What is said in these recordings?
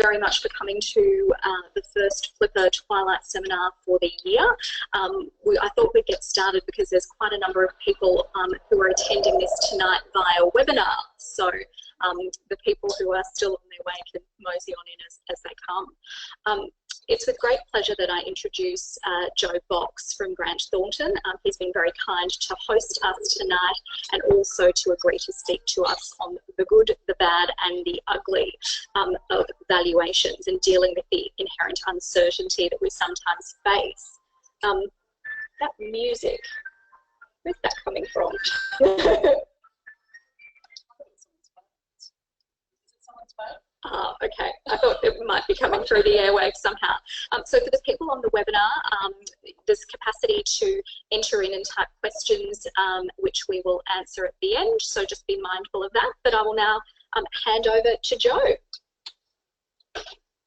very much for coming to the first Flipper Twilight seminar for the year. I thought we'd get started because there's quite a number of people who are attending this tonight via webinar. So the people who are still on their way can mosey on in as they come. It's with great pleasure that I introduce Joe Box from Grant Thornton. He's been very kind to host us tonight and also to agree to speak to us on the good, the bad and the ugly of valuations and dealing with the inherent uncertainty that we sometimes face. That music, where's that coming from? Okay, I thought it might be coming through the airwaves somehow. So for the people on the webinar, there's capacity to enter in and type questions, which we will answer at the end, so just be mindful of that. But I will now hand over to Joe.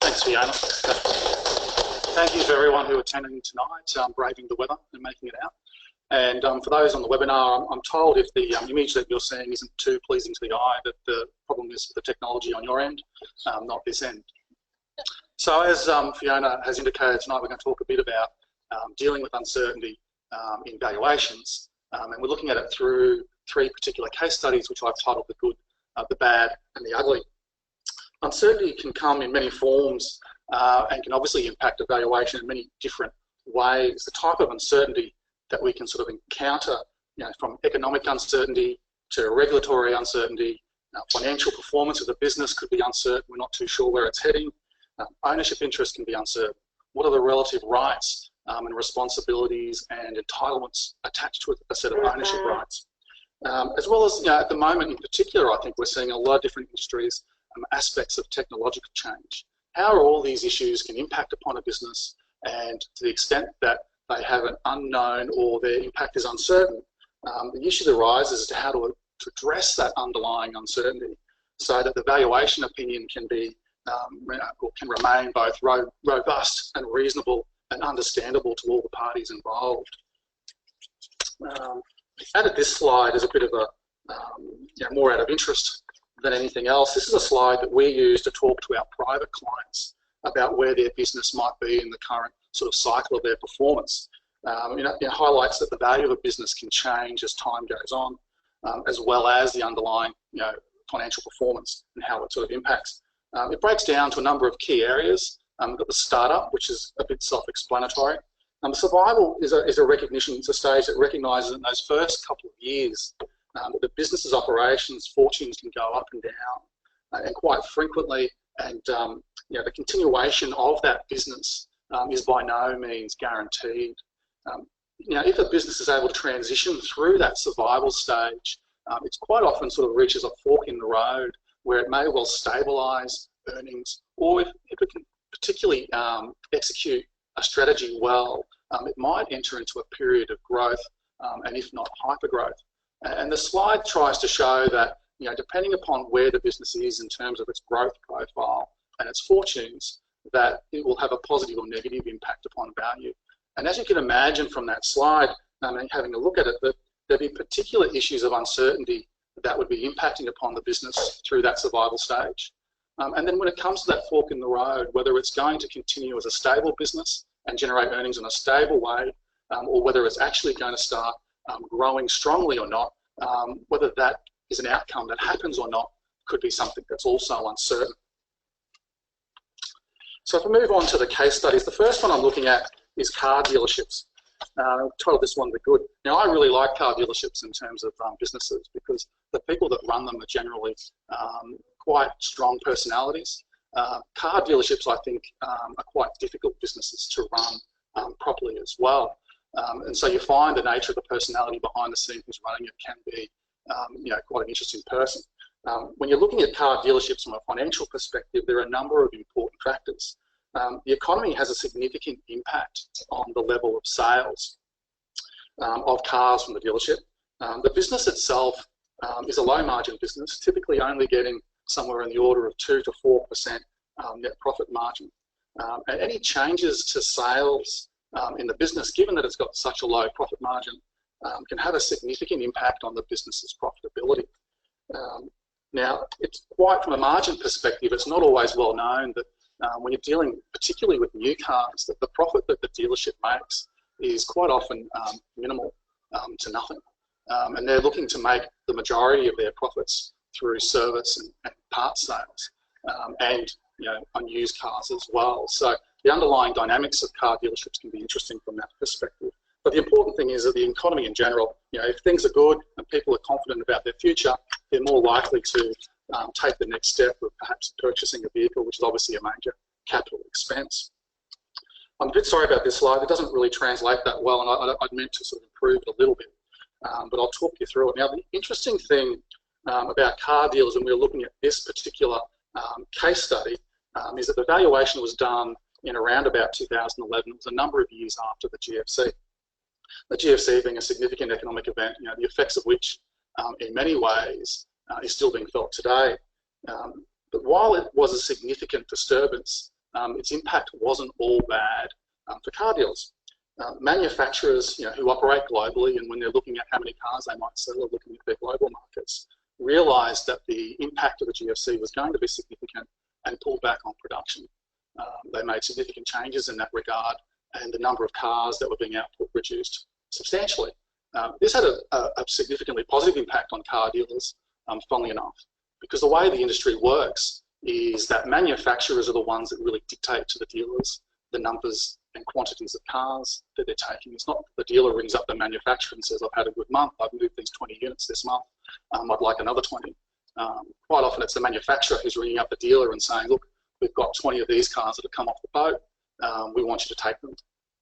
Thanks, Fiona. Thank you to everyone who attended tonight, braving the weather and making it out. And for those on the webinar, I'm told if the image that you're seeing isn't too pleasing to the eye, that the problem is the technology on your end, not this end. So as Fiona has indicated tonight, we're going to talk a bit about dealing with uncertainty in valuations. And we're looking at it through 3 particular case studies, which I've titled the good, the bad and the ugly. Uncertainty can come in many forms and can obviously impact a valuation in many different ways. The type of uncertainty that we can sort of encounter, from economic uncertainty to regulatory uncertainty, financial performance of the business could be uncertain, we're not too sure where it's heading, ownership interest can be uncertain. What are the relative rights and responsibilities and entitlements attached to a set of ownership rights? As well as, at the moment in particular, I think we're seeing a lot of different industries, aspects of technological change. How are all these issues can impact upon a business, and to the extent that they have an unknown or their impact is uncertain, the issue that arises as to how to address that underlying uncertainty so that the valuation opinion can be or can remain both robust and reasonable and understandable to all the parties involved. Added this slide as a bit of a more out of interest than anything else. This is a slide that we use to talk to our private clients about where their business might be in the current sort of cycle of their performance. It highlights that the value of a business can change as time goes on, as well as the underlying financial performance and how it sort of impacts. It breaks down to a number of key areas. We've got the startup, which is a bit self-explanatory. The survival is a recognition, it's a stage that recognises in those first couple of years that the business's operations, fortunes can go up and down, and quite frequently, and the continuation of that business is by no means guaranteed. If a business is able to transition through that survival stage, it's quite often sort of reaches a fork in the road where it may well stabilise earnings, or if it can particularly execute a strategy well, it might enter into a period of growth, and if not hypergrowth. And the slide tries to show that, depending upon where the business is in terms of its growth profile and its fortunes, that it will have a positive or negative impact upon value. And as you can imagine from that slide, having a look at it, that there'd be particular issues of uncertainty that would be impacting upon the business through that survival stage. And then when it comes to that fork in the road, whether it's going to continue as a stable business and generate earnings in a stable way, or whether it's actually going to start growing strongly or not, whether that is an outcome that happens or not, could be something that's also uncertain. So if we move on to the case studies, the first one I'm looking at is car dealerships. I've titled this one The Good. Now, I really like car dealerships in terms of businesses, because the people that run them are generally quite strong personalities. Car dealerships, I think, are quite difficult businesses to run properly as well. And so you find the nature of the personality behind the scene who's running it can be quite an interesting person. When you're looking at car dealerships from a financial perspective, there are a number of important factors. The economy has a significant impact on the level of sales of cars from the dealership. The business itself is a low margin business, typically only getting somewhere in the order of 2 to 4% net profit margin. And any changes to sales in the business, given that it's got such a low profit margin, can have a significant impact on the business's profitability. Now, it's quite from a margin perspective, it's not always well known that when you're dealing particularly with new cars, that the profit that the dealership makes is quite often minimal to nothing. And they're looking to make the majority of their profits through service and parts sales, and on used cars as well. So the underlying dynamics of car dealerships can be interesting from that perspective. But the important thing is that the economy in general, if things are good and people are confident about their future, they're more likely to take the next step of perhaps purchasing a vehicle, which is obviously a major capital expense. I'm a bit sorry about this slide. It doesn't really translate that well, and I'd meant to sort of improve it a little bit, but I'll talk you through it. Now, the interesting thing about car dealers, when we were looking at this particular case study, is that the valuation was done in around about 2011. It was a number of years after the GFC. The GFC being a significant economic event, the effects of which in many ways is still being felt today. But while it was a significant disturbance, its impact wasn't all bad for car dealers. Manufacturers who operate globally, and when they're looking at how many cars they might sell or looking at their global markets, realised that the impact of the GFC was going to be significant and pulled back on production. They made significant changes in that regard, and the number of cars that were being output reduced substantially. This had a significantly positive impact on car dealers, funnily enough, because the way the industry works is that manufacturers are the ones that really dictate to the dealers the numbers and quantities of cars that they're taking. It's not the dealer rings up the manufacturer and says, I've had a good month, I've moved these 20 units this month, I'd like another 20. Quite often it's the manufacturer who's ringing up the dealer and saying, look, we've got 20 of these cars that have come off the boat, we want you to take them.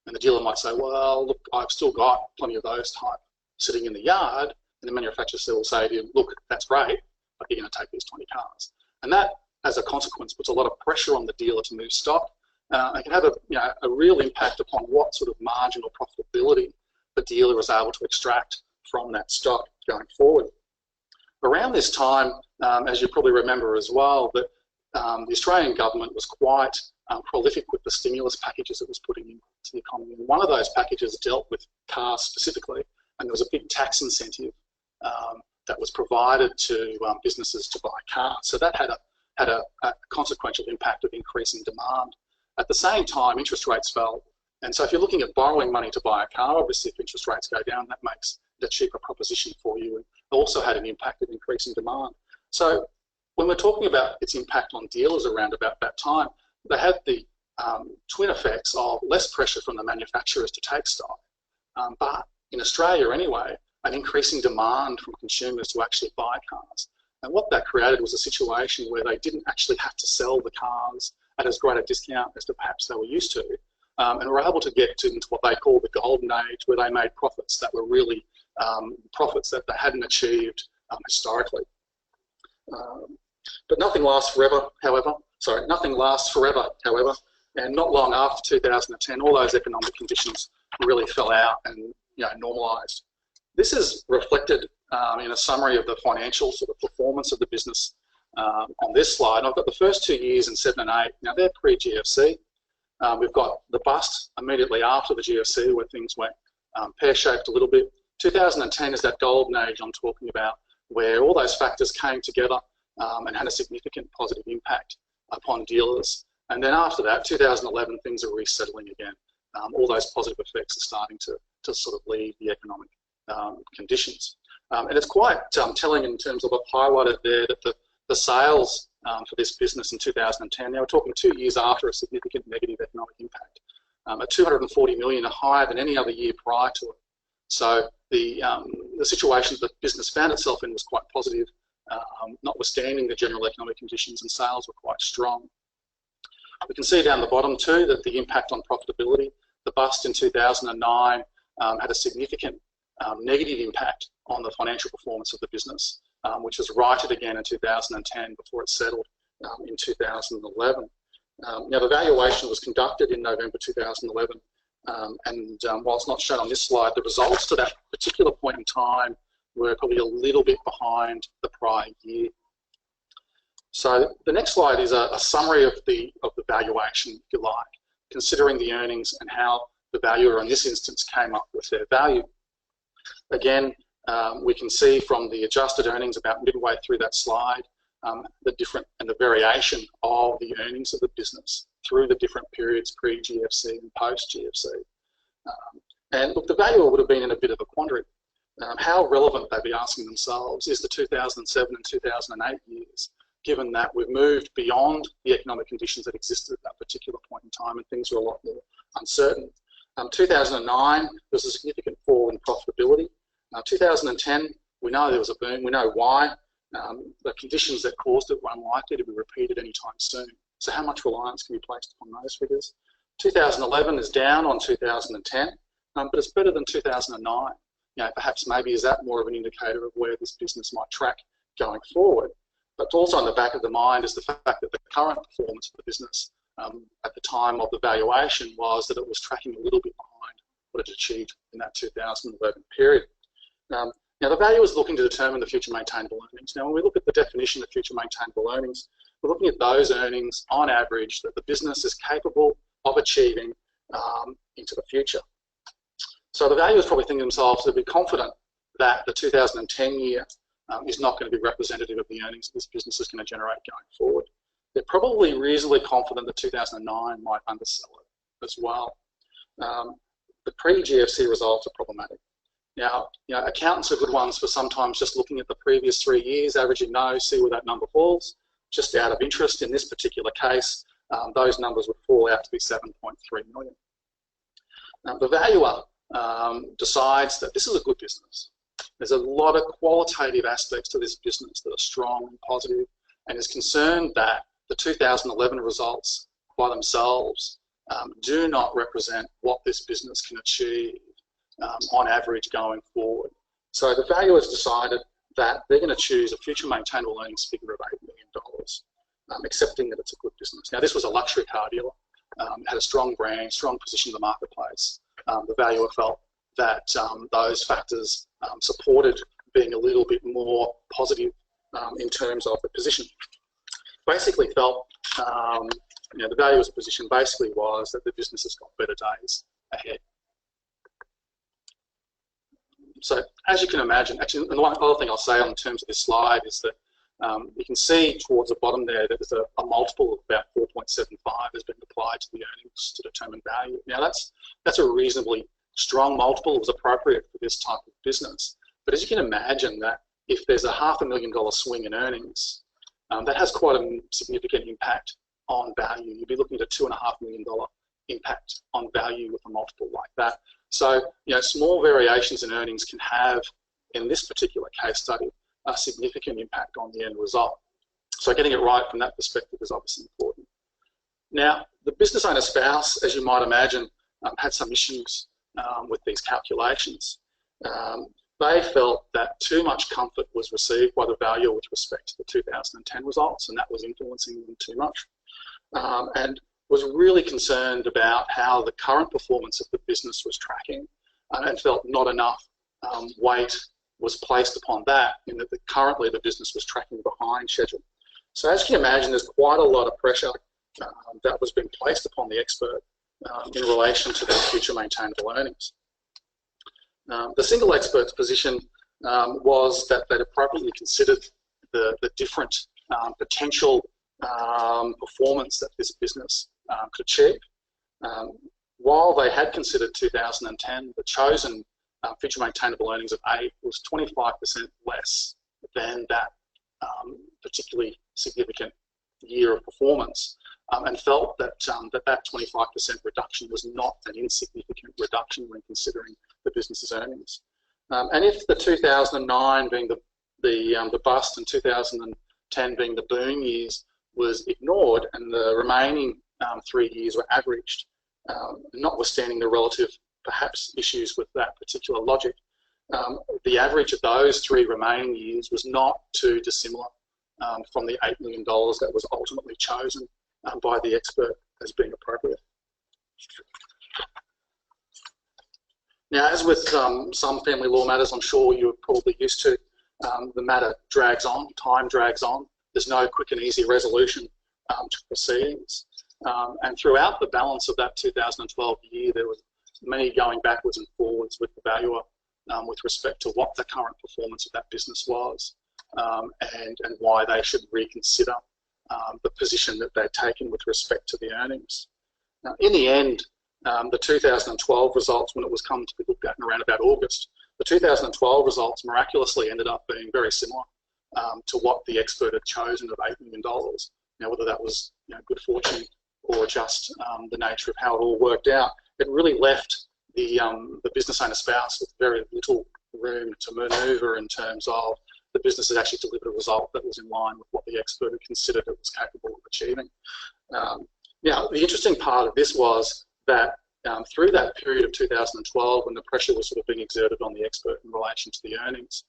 And the dealer might say, well, look, I've still got plenty of those type sitting in the yard, and the manufacturer will say to you, look, that's great, but you're going to take these 20 cars. And that, as a consequence, puts a lot of pressure on the dealer to move stock. It can have a real impact upon what sort of margin or profitability the dealer is able to extract from that stock going forward. Around this time, as you probably remember as well, that the Australian government was quite prolific with the stimulus packages it was putting into the economy. And one of those packages dealt with cars specifically, and there was a big tax incentive that was provided to businesses to buy cars. So that had a consequential impact of increasing demand. At the same time, interest rates fell. And so if you're looking at borrowing money to buy a car, obviously if interest rates go down, that makes it a cheaper proposition for you. And it also had an impact of increasing demand. So when we're talking about its impact on dealers around about that time, they had the twin effects of less pressure from the manufacturers to take stock, but in Australia anyway, an increasing demand from consumers to actually buy cars. And what that created was a situation where they didn't actually have to sell the cars at as great a discount as perhaps they were used to, and were able to get into what they call the golden age, where they made profits that were really profits that they hadn't achieved historically. But nothing lasts forever, however. Nothing lasts forever, however. And not long after 2010, all those economic conditions really fell out and normalised. This is reflected in a summary of the financial sort of performance of the business on this slide. And I've got the first 2 years in 7 and 8. Now they're pre-GFC. We've got the bust immediately after the GFC where things went pear-shaped a little bit. 2010 is that golden age I'm talking about, where all those factors came together and had a significant positive impact upon dealers. And then after that, 2011, things are resettling again. All those positive effects are starting to sort of leave the economic conditions. And it's quite telling in terms of, I've highlighted there that the sales for this business in 2010, now we're talking 2 years after a significant negative economic impact, at 240 million are higher than any other year prior to it. So the situation that the business found itself in was quite positive, notwithstanding the general economic conditions, and sales were quite strong. We can see down the bottom too that the impact on profitability, the bust in 2009 had a significant negative impact on the financial performance of the business, which was righted again in 2010 before it settled in 2011. Now the valuation was conducted in November 2011, and while it's not shown on this slide, the results to that particular point in time were probably a little bit behind the prior year. So the next slide is a summary of the valuation, if you like, considering the earnings and how the valuer in this instance came up with their value. Again, we can see from the adjusted earnings about midway through that slide the different and the variation of the earnings of the business through the different periods pre-GFC and post-GFC. And look, the valuer would have been in a bit of a quandary. How relevant they'd be asking themselves is the 2007 and 2008 years, given that we've moved beyond the economic conditions that existed at that particular point in time and things were a lot more uncertain. 2009, there was a significant fall in profitability. 2010, we know there was a boom, we know why. The conditions that caused it were unlikely to be repeated anytime soon. So how much reliance can be placed upon those figures? 2011 is down on 2010, but it's better than 2009. Perhaps maybe is that more of an indicator of where this business might track going forward. But also on the back of the mind is the fact that the current performance of the business at the time of the valuation was that it was tracking a little bit behind what it achieved in that 2011 period. Now the valuer is looking to determine the future maintainable earnings. Now when we look at the definition of future maintainable earnings, we're looking at those earnings on average that the business is capable of achieving into the future. So the valuers probably think to themselves they'll be confident that the 2010 year is not going to be representative of the earnings this business is going to generate going forward. They're probably reasonably confident that 2009 might undersell it as well. The pre-GFC results are problematic. Now, accountants are good ones for sometimes just looking at the previous 3 years, averaging those, see where that number falls. Just out of interest, in this particular case, those numbers would fall out to be 7.3 million. Now, the valuer decides that this is a good business. There's a lot of qualitative aspects to this business that are strong and positive, and is concerned that the 2011 results by themselves do not represent what this business can achieve on average going forward. So the valuer has decided that they're going to choose a future maintainable earnings figure of $8 million, accepting that it's a good business. Now this was a luxury car dealer, had a strong brand, strong position in the marketplace. The valuer felt that those factors supported being a little bit more positive in terms of the position. Basically felt, the valuer's position basically was that the business has got better days ahead. So as you can imagine, actually, and the one other thing I'll say on terms of this slide is that you can see towards the bottom there that there's a multiple of about 4.75 has been applied to the earnings to determine value. Now that's a reasonably strong multiple. It was appropriate for this type of business. But as you can imagine, that if there's a $500,000 swing in earnings, that has quite a significant impact on value. You'd be looking at a $2.5 million impact on value with a multiple like that. So, small variations in earnings can have, in this particular case study, a significant impact on the end result. So getting it right from that perspective is obviously important. Now, the business owner spouse, as you might imagine, had some issues with these calculations. They felt that too much comfort was received by the valuer with respect to the 2010 results, and that was influencing them too much. And was really concerned about how the current performance of the business was tracking, and felt not enough weight was placed upon that, in that currently the business was tracking behind schedule. So as you can imagine, there's quite a lot of pressure that was being placed upon the expert in relation to their future maintainable earnings. The single expert's position was that they'd appropriately considered the different potential performance that this business could achieve. While they had considered 2010, the chosen future maintainable earnings of 8 was 25% less than that particularly significant year of performance, and felt that that 25% reduction was not an insignificant reduction when considering the business's earnings. And if the 2009 being the bust and 2010 being the boom years was ignored, and the remaining 3 years were averaged, notwithstanding the relative perhaps issues with that particular logic, the average of those 3 remaining years was not too dissimilar from the $8 million that was ultimately chosen by the expert as being appropriate. Now, as with some family law matters, I'm sure you're probably used to, the matter drags on, time drags on. There's no quick and easy resolution to proceedings. And throughout the balance of that 2012 year, there was many going backwards and forwards with the valuer with respect to what the current performance of that business was. and why they should reconsider the position that they've taken with respect to the earnings. Now, in the end, the 2012 results, when it was come to be looked at in around about August, the 2012 results miraculously ended up being very similar to what the expert had chosen of $8 million. Now, whether that was good fortune or just the nature of how it all worked out, it really left the business owner spouse with very little room to manoeuvre in terms of the business had actually delivered a result that was in line with what the expert had considered it was capable of achieving. Now, the interesting part of this was that through that period of 2012, when the pressure was sort of being exerted on the expert in relation to the earnings,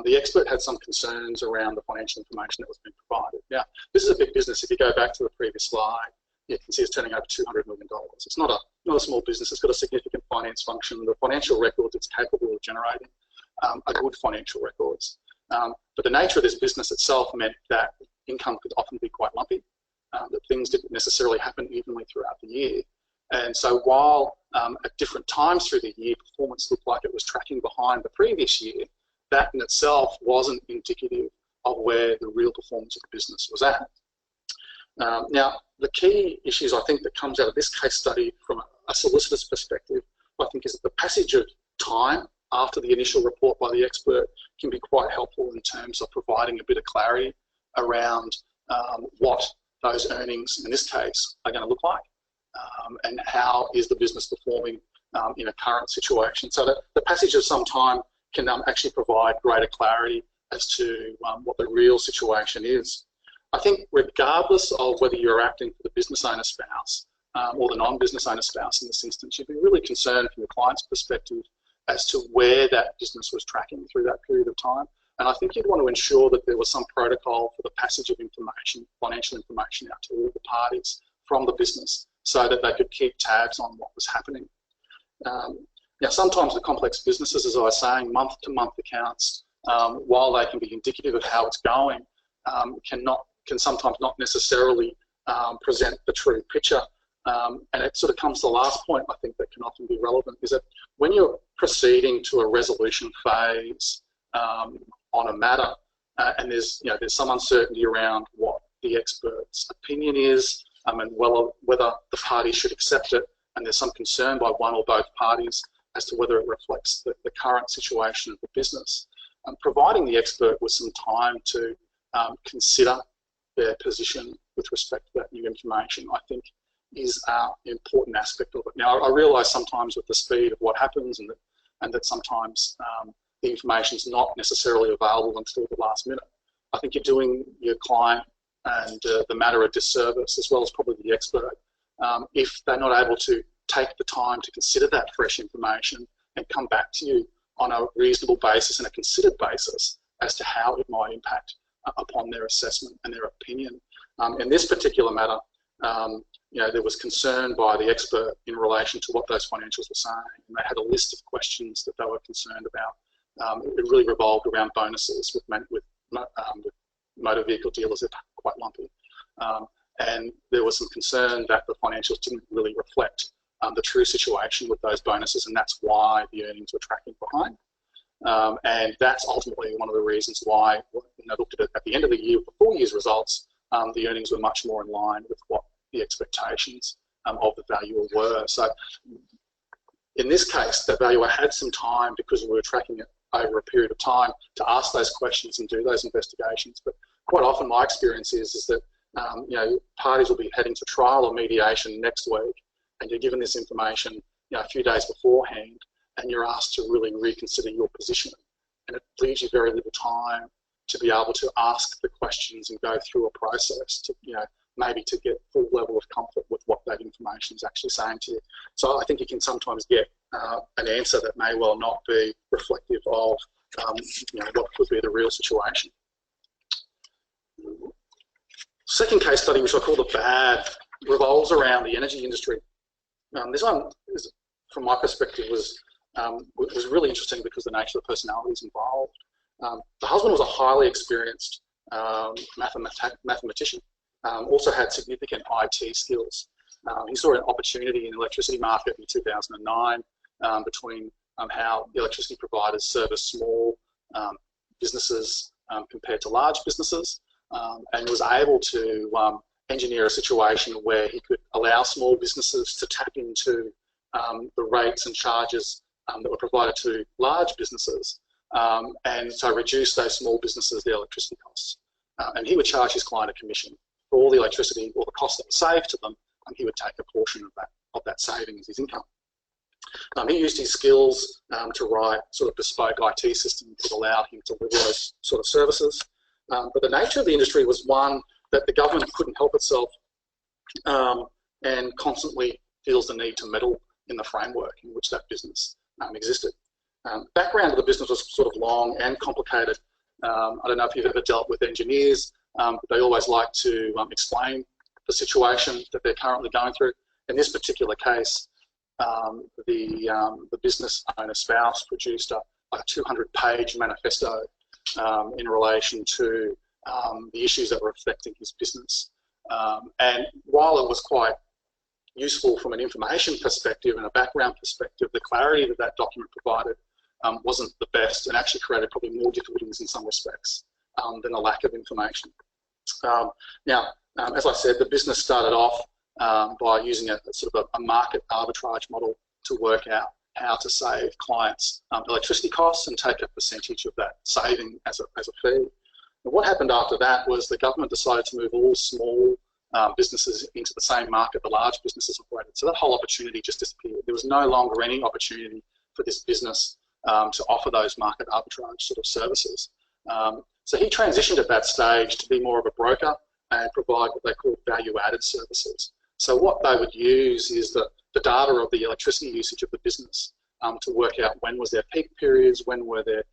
the expert had some concerns around the financial information that was being provided. Now, this is a big business. If you go back to the previous slide, you can see it's turning over $200 million. It's not a small business. It's got a significant finance function. The financial records it's capable of generating are good financial records. But the nature of this business itself meant that income could often be quite lumpy, that things didn't necessarily happen evenly throughout the year. And so while at different times through the year, performance looked like it was tracking behind the previous year, that in itself wasn't indicative of where the real performance of the business was at. Now, the key issues I think that comes out of this case study from a solicitor's perspective, I think, is that the passage of time after the initial report by the expert can be quite helpful in terms of providing a bit of clarity around what those earnings, in this case, are going to look like, and how is the business performing in a current situation. So that the passage of some time can actually provide greater clarity as to what the real situation is. I think regardless of whether you're acting for the business owner spouse or the non-business owner spouse in this instance, you'd be really concerned from the client's perspective as to where that business was tracking through that period of time. And I think you'd want to ensure that there was some protocol for the passage of information, financial information, out to all the parties from the business so that they could keep tabs on what was happening. Now, sometimes the complex businesses, as I was saying, month-to-month accounts, while they can be indicative of how it's going, can sometimes not necessarily present the true picture. And it sort of comes to the last point, I think, that can often be relevant, is that when you're proceeding to a resolution phase on a matter, and there's some uncertainty around what the expert's opinion is, and whether the parties should accept it, and there's some concern by one or both parties as to whether it reflects the current situation of the business. Providing the expert with some time to consider their position with respect to that new information, I think, is an important aspect of it. Now, I realise sometimes with the speed of what happens and that sometimes the information is not necessarily available until the last minute. I think you're doing your client and the matter a disservice, as well as probably the expert, if they're not able to take the time to consider that fresh information and come back to you on a reasonable basis and a considered basis as to how it might impact upon their assessment and their opinion. In this particular matter, there was concern by the expert in relation to what those financials were saying, and they had a list of questions that they were concerned about. It really revolved around bonuses with motor vehicle dealers. They're quite lumpy, and there was some concern that the financials didn't really reflect the true situation with those bonuses, and that's why the earnings were tracking behind. And that's ultimately one of the reasons why, when I looked at it at the end of the year, the full year's results, the earnings were much more in line with what the expectations of the valuer were. So in this case, the valuer had some time, because we were tracking it over a period of time, to ask those questions and do those investigations. But quite often my experience is that parties will be heading to trial or mediation next week, and you're given this information a few days beforehand, and you're asked to really reconsider your position. And it leaves you very little time to be able to ask the questions and go through a process to, maybe to get full level of comfort with what that information is actually saying to you. So I think you can sometimes get an answer that may well not be reflective of what could be the real situation. Second case study, which I call the bad, revolves around the energy industry. This one, from my perspective, was really interesting because of the nature of the personalities involved. The husband was a highly experienced mathematician, also had significant IT skills. He saw an opportunity in the electricity market in 2009 between how the electricity providers service small businesses compared to large businesses, and was able to engineer a situation where he could allow small businesses to tap into the rates and charges that were provided to large businesses, and so reduce those small businesses their electricity costs. And he would charge his client a commission for all the electricity or the cost that was saved to them, and he would take a portion of that saving as his income. He used his skills to write sort of bespoke IT systems that allowed him to deliver those sort of services. But the nature of the industry was one that the government couldn't help itself and constantly feels the need to meddle in the framework in which that business existed. Background of the business was sort of long and complicated. I don't know if you've ever dealt with engineers, but they always like to explain the situation that they're currently going through. In this particular case, the business owner's spouse produced a 200-page manifesto in relation to the issues that were affecting his business. And while it was quite useful from an information perspective and a background perspective, the clarity that that document provided wasn't the best, and actually created probably more difficulties in some respects than a lack of information. Now, as I said, the business started off by using a sort of a market arbitrage model to work out how to save clients electricity costs and take a percentage of that saving as a fee. And what happened after that was the government decided to move all small businesses into the same market the large businesses operated. So that whole opportunity just disappeared. There was no longer any opportunity for this business to offer those market arbitrage sort of services. So he transitioned at that stage to be more of a broker and provide what they call value-added services. So what they would use is the data of the electricity usage of the business to work out when was their peak periods, when were their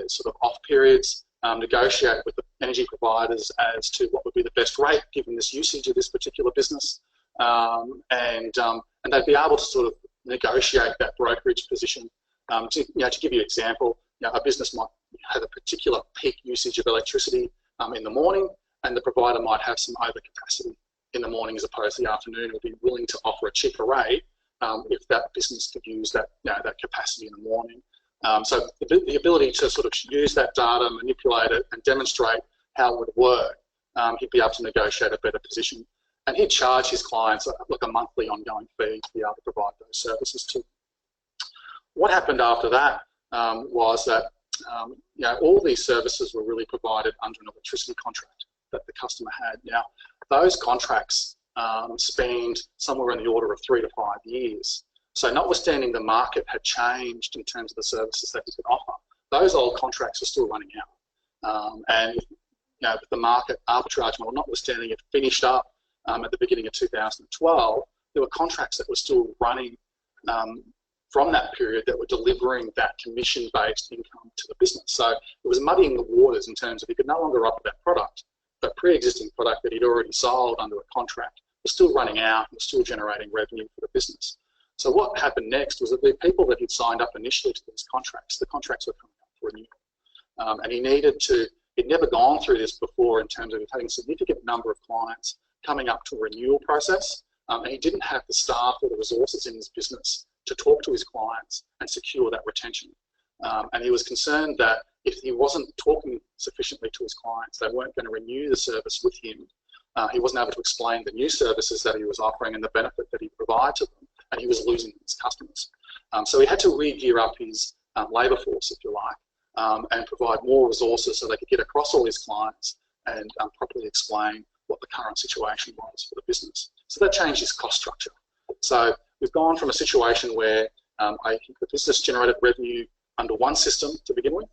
sort of off periods, negotiate with the energy providers as to what would be the best rate given this usage of this particular business, and they'd be able to sort of negotiate that brokerage position. To give you an example, a business might have a particular peak usage of electricity in the morning, and the provider might have some overcapacity in the morning as opposed to the afternoon, or be willing to offer a cheaper rate if that business could use that that capacity in the morning. So the ability to sort of use that data, manipulate it, and demonstrate how it would work, he'd be able to negotiate a better position, and he'd charge his clients like a monthly ongoing fee to be able to provide those services to. What happened after that was that all these services were really provided under an electricity contract that the customer had. Now, those contracts spanned somewhere in the order of 3 to 5 years. So notwithstanding the market had changed in terms of the services that we could offer, those old contracts are still running out. And the market arbitrage model, notwithstanding it finished up at the beginning of 2012, there were contracts that were still running from that period that were delivering that commission-based income to the business. So it was muddying the waters in terms of he could no longer offer that product, but pre-existing product that he'd already sold under a contract was still running out and was still generating revenue for the business. So what happened next was that the people that he'd signed up initially to these contracts, the contracts were coming up for renewal. And he needed to, he'd never gone through this before in terms of having a significant number of clients coming up to a renewal process, and he didn't have the staff or the resources in his business to talk to his clients and secure that retention. And he was concerned that if he wasn't talking sufficiently to his clients, they weren't going to renew the service with him. He wasn't able to explain the new services that he was offering and the benefit that he provided to them, and he was losing his customers. So he had to re-gear up his labour force, if you like, and provide more resources so they could get across all his clients and properly explain what the current situation was for the business. So that changed his cost structure. So we've gone from a situation where the business generated revenue under one system to begin with.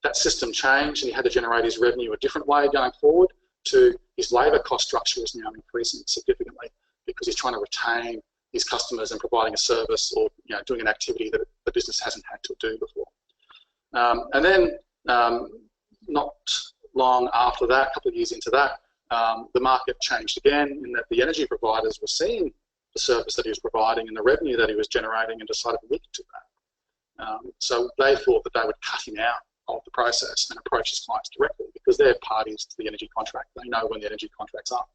That system changed and he had to generate his revenue a different way going forward, to his labour cost structure is now increasing significantly because he's trying to retain his customers and providing a service or doing an activity that the business hasn't had to do before. And then not long after that, a couple of years into that, the market changed again in that the energy providers were seeing the service that he was providing and the revenue that he was generating and decided to look to that. So they thought that they would cut him out of the process and approach his clients directly because they're parties to the energy contract. They know when the energy contract's up.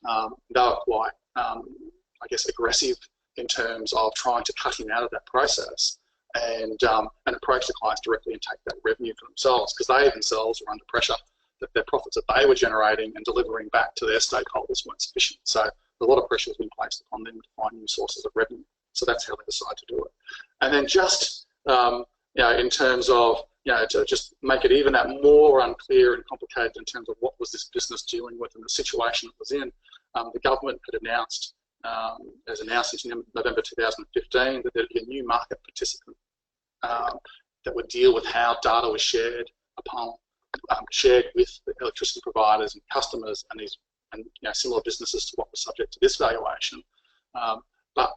They were quite, I guess, aggressive in terms of trying to cut him out of that process and approach the clients directly and take that revenue for themselves, because they themselves were under pressure that their profits that they were generating and delivering back to their stakeholders weren't sufficient. So a lot of pressure has been placed upon them to find new sources of revenue. So that's how they decide to do it. And then just in terms of to just make it even that more unclear and complicated in terms of what was this business dealing with and the situation it was in, the government had announced, as announced in November 2015, that there'd be a new market participant that would deal with how data was shared with the electricity providers and customers and similar businesses to what was subject to this valuation. But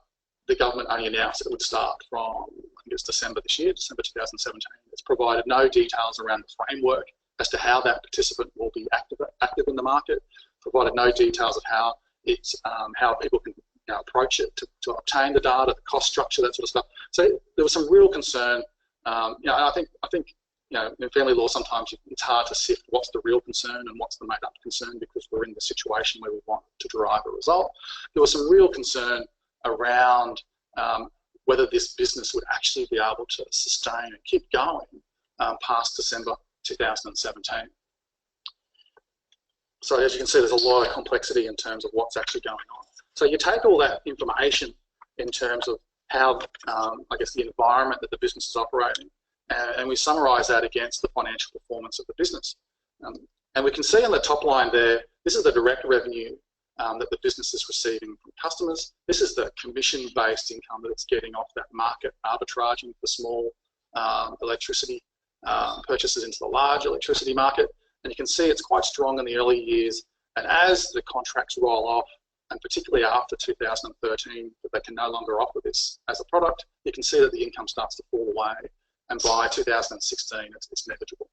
the government only announced that it would start from, I think it's December this year, December 2017. It's provided no details around the framework as to how that participant will be active in the market, provided no details of how people can approach it to obtain the data, the cost structure, that sort of stuff. So there was some real concern. I think in family law sometimes it's hard to sift what's the real concern and what's the made-up concern, because we're in the situation where we want to derive a result. There was some real concern around whether this business would actually be able to sustain and keep going past December 2017. So as you can see, there's a lot of complexity in terms of what's actually going on. So you take all that information in terms of how, I guess, the environment that the business is operating, and we summarise that against the financial performance of the business. And we can see on the top line there, this is the direct revenue that the business is receiving from customers. This is the commission-based income that it's getting off that market arbitraging for small electricity purchases into the large electricity market. And you can see it's quite strong in the early years. And as the contracts roll off, and particularly after 2013, that they can no longer offer this as a product, you can see that the income starts to fall away. And by 2016, it's negligible.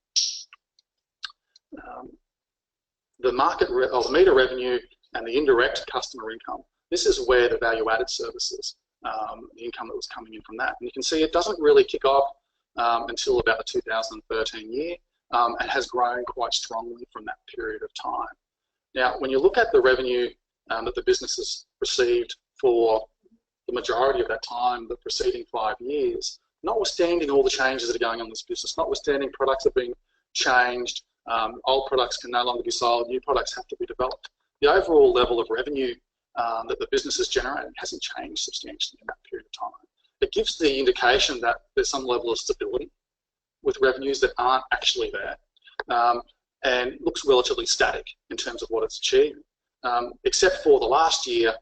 The meter revenue and the indirect customer income, this is where the value-added services, the income that was coming in from that. And you can see it doesn't really kick off until about the 2013 year, and has grown quite strongly from that period of time. Now, when you look at the revenue that the business has received for the majority of that time, the preceding 5 years, notwithstanding all the changes that are going on in this business, notwithstanding products are being changed, old products can no longer be sold, new products have to be developed. The overall level of revenue that the business is generating hasn't changed substantially in that period of time. It gives the indication that there's some level of stability with revenues that aren't actually there, and looks relatively static in terms of what it's achieving, except for the last year,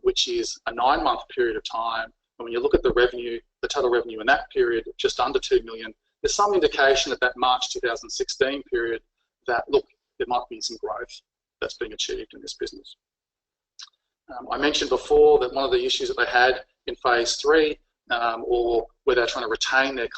which is a 9-month period of time. And when you look at the revenue, the total revenue in that period, just under 2 million, there's some indication at that March 2016 period that, look, there might be some growth that's being achieved in this business. I mentioned before that one of the issues that they had in phase 3, or where they're trying to retain their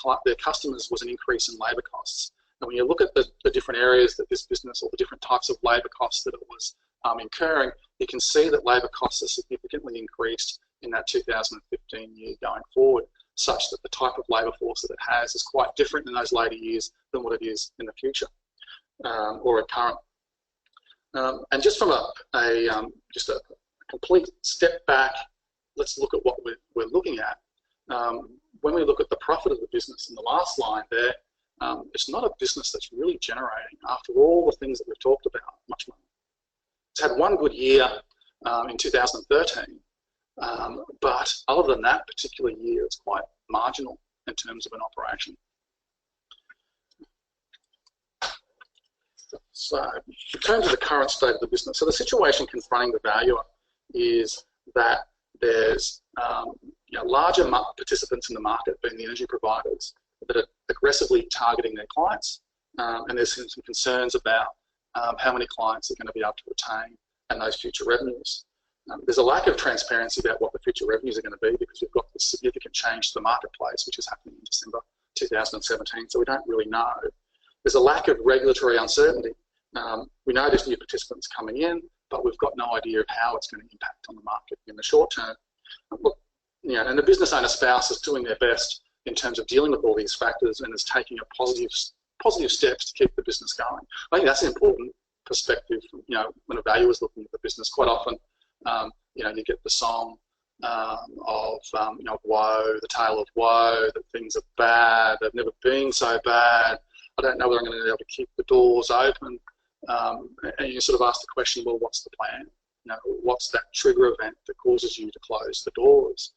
customers, was an increase in labour costs. And when you look at the different areas that this business, or the different types of labour costs that it was incurring, you can see that labour costs are significantly increased in that 2015 year going forward, such that the type of labour force that it has is quite different in those later years than what it is in the future, or at current. And just from just a complete step back, let's look at what we're looking at. When we look at the profit of the business in the last line there, it's not a business that's really generating, after all the things that we've talked about, much money. It's had one good year in 2013, but other than that particular year, it's quite marginal in terms of an operation. So, in terms of the current state of the business, so the situation confronting the valuer is that there's larger participants in the market, being the energy providers, that are aggressively targeting their clients, and there's some concerns about how many clients are going to be able to retain and those future revenues. There's a lack of transparency about what the future revenues are going to be, because we've got this significant change to the marketplace, which is happening in December 2017, so we don't really know. There's a lack of regulatory uncertainty. We know there's new participants coming in, but we've got no idea of how it's going to impact on the market in the short term. Look, and the business owner spouse is doing their best in terms of dealing with all these factors, and is taking a positive steps to keep the business going. I think that's an important perspective. When a valuer is looking at the business, quite often, you get the song, woe, the tale of woe, that things are bad, they've never been so bad, I don't know whether I'm going to be able to keep the doors open. And you sort of ask the question, well, what's the plan? What's that trigger event that causes you to close the doors?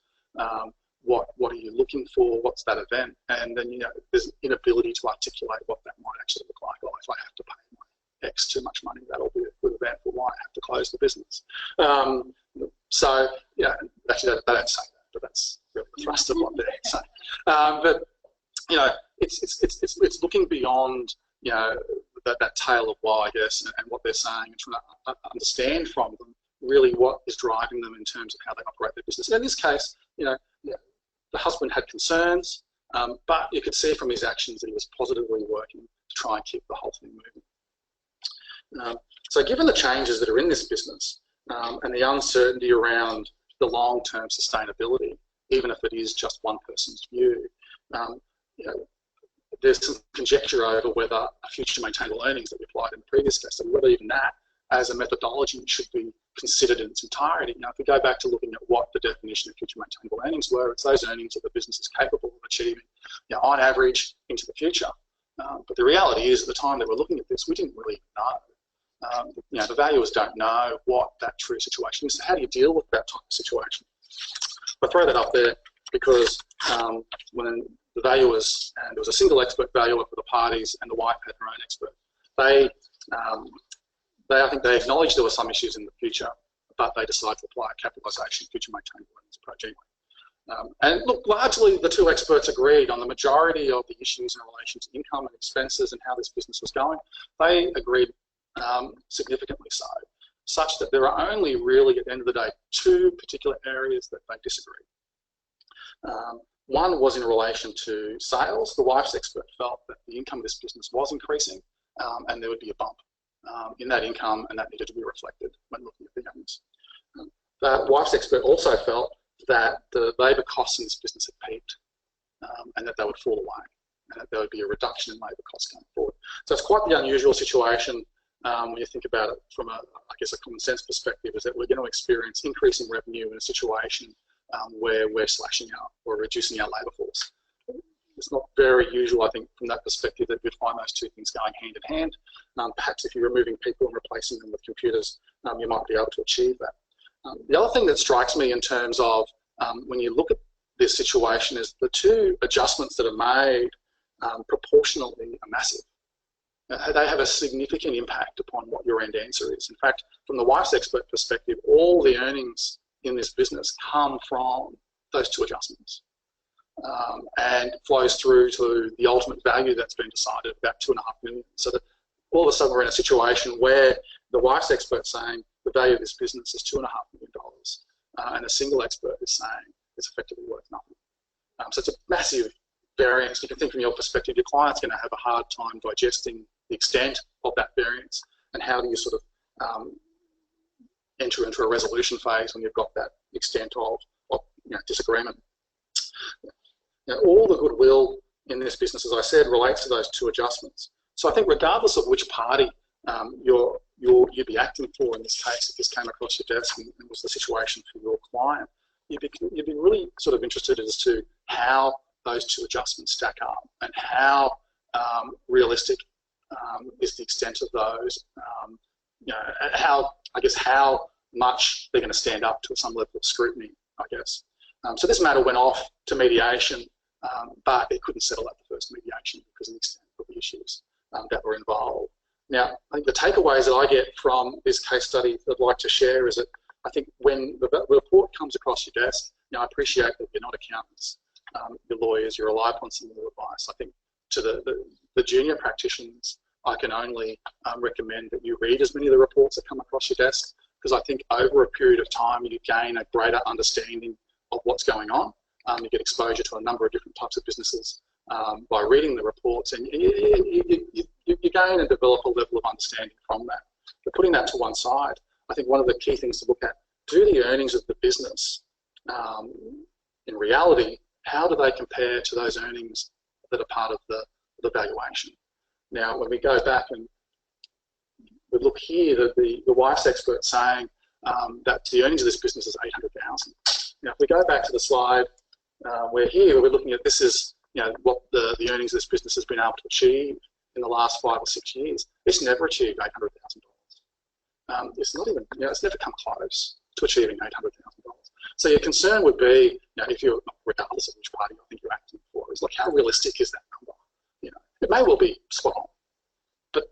What are you looking for? What's that event? And then, there's an inability to articulate what that might actually look like. Well, if I have to pay my X too much money, that'll be a good event for why I have to close the business. So, actually they don't say that, but that's really the thrust of what they're saying. But, it's looking beyond, that tale of woe, I guess, and what they're saying, and trying to understand from them really what is driving them in terms of how they operate their business. And in this case, the husband had concerns, but you could see from his actions that he was positively working to try and keep the whole thing moving. So given the changes that are in this business and the uncertainty around the long-term sustainability, even if it is just one person's view, there's some conjecture over whether future maintainable earnings that we applied in the previous case study, whether even that as a methodology should be considered in its entirety. Now, if we go back to looking at what the definition of future maintainable earnings were, it's those earnings that the business is capable of achieving, on average into the future. But the reality is, at the time that we're looking at this, we didn't really know. The valuers don't know what that true situation is. So how do you deal with that type of situation? I throw that up there because when the valuers, and there was a single expert valuer for the parties, and the wife had her own expert, I think they acknowledged there were some issues in the future, but they decided to apply a capitalisation future maintainable earnings approach anyway. And look, largely the two experts agreed on the majority of the issues in relation to income and expenses and how this business was going. They agreed significantly so, such that there are only really, at the end of the day, two particular areas that they disagreed. One was in relation to sales. The wife's expert felt that the income of this business was increasing and there would be a bump in that income, and that needed to be reflected when looking at the earnings. The wife's expert also felt that the labour costs in this business had peaked and that they would fall away, and that there would be a reduction in labour costs going forward. So it's quite the unusual situation when you think about it from a common sense perspective, is that we're going to experience increasing revenue in a situation where we're slashing out or reducing our labour force. It's not very usual, I think, from that perspective, that you'd find those two things going hand in hand. Perhaps if you're removing people and replacing them with computers, you might be able to achieve that. The other thing that strikes me in terms of when you look at this situation is the two adjustments that are made proportionally are massive. They have a significant impact upon what your end answer is. In fact, from the wife's expert perspective, all the earnings in this business come from those two adjustments. And flows through to the ultimate value that's been decided, about $2.5 million. So that all of a sudden we're in a situation where the wife's expert saying the value of this business is $2.5 million, and a single expert is saying it's effectively worth nothing. So it's a massive variance. You can think from your perspective, your client's going to have a hard time digesting the extent of that variance, and how do you sort of enter into a resolution phase when you've got that extent of disagreement. All the goodwill in this business, as I said, relates to those two adjustments. So I think regardless of which party you'd be acting for in this case, if this came across your desk and was the situation for your client, you'd be really sort of interested as to how those two adjustments stack up and how realistic is the extent of those, how much they're going to stand up to some level of scrutiny, I guess. So this matter went off to mediation, but it couldn't settle at the first mediation because of the extent of the issues that were involved. Now, I think the takeaways that I get from this case study that I'd like to share is that I think when the report comes across your desk, I appreciate that you're not accountants, you're lawyers, you rely upon some legal advice. I think to the junior practitioners, I can only recommend that you read as many of the reports that come across your desk, because I think over a period of time you gain a greater understanding of what's going on. You get exposure to a number of different types of businesses by reading the reports, and you gain and develop a level of understanding from that. But putting that to one side, I think one of the key things to look at, do the earnings of the business, in reality, how do they compare to those earnings that are part of the valuation? Now, when we go back and we look here, that the wife's expert saying that the earnings of this business is $800,000. Now, go back to the slide, we're looking at this is what the earnings of this business has been able to achieve in the last 5 or 6 years. It's never achieved $800,000. It's not even, it's never come close to achieving $800,000. So your concern would be, if you're, regardless of which party I think you're acting for, is like, how realistic is that number? It may well be spot on, but